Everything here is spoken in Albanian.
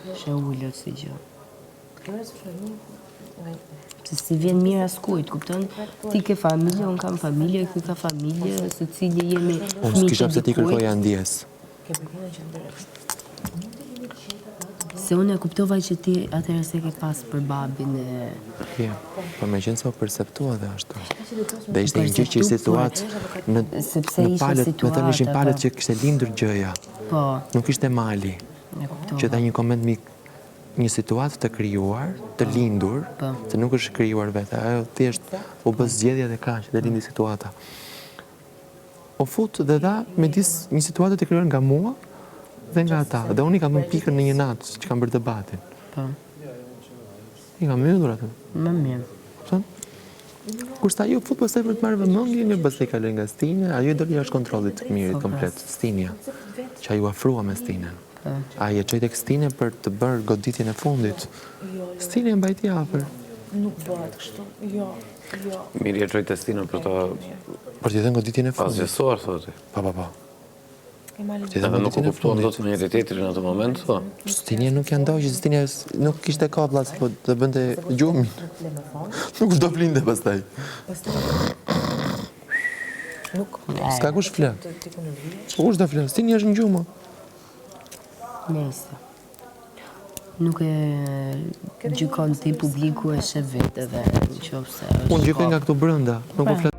Shë ullët si gjë. Se si vjen mirë askujt, kupton? Ti ke familje, unë kam familje, ky ka familje, se cili jemi Unë s'kisha pse ti kërkoja ndjes. Se unë e kuptova që ti atëherë se ke pas për babin e... Po me qenë se o perceptua dhe ashtu. Dhe ishte një gjë që i situatë në palët, me thënë ishin palët që kishte lindur gjëja. Po. Nuk ishte mali. Që dha një koment mik, një situatë të krijuar, të lindur, se nuk është krijuar vetë, ajo thjesht u bë zgjedhja dhe kaq, dhe lindi situata. O fut dhe dha midis një situatë të krijuar nga mua dhe nga ata. Dhe unë i kam dhënë pikën në një natë që kam bërë debatin. Po. I kam mbyllur atë. Më mirë. Kupton? Kurse ajo fut pastaj për të marrë vëmendje, një pastaj kaloi nga Stina, ajo doli jashtë kontrollit të mirit komplet, Stinia, që ai u afrua me Stinën. Ai e çoi tek Stinë për të bërë goditjen e fundit. Stina e mbajti afër. Nuk bëhet kështu. Jo. Mirë e çoi te Stina për të t'i dhënë goditjen e fundit. Pasgjësuar thotë. Po. Edhe nuk u kuptuan dot me njëri tjetrin në atë moment, po. Stinia nuk ja ndoi, Stinia nuk kishte kaplla se po të bënte gjumin. Nuk do flinte pastaj. Nuk. S'ka kush fle. Kush do fle? Stinia është në gjumë. Nëse. Nuk e gjykon ti publiku e sheh vetë dhe nëse unë gjykoj nga këtu brenda, nuk po flas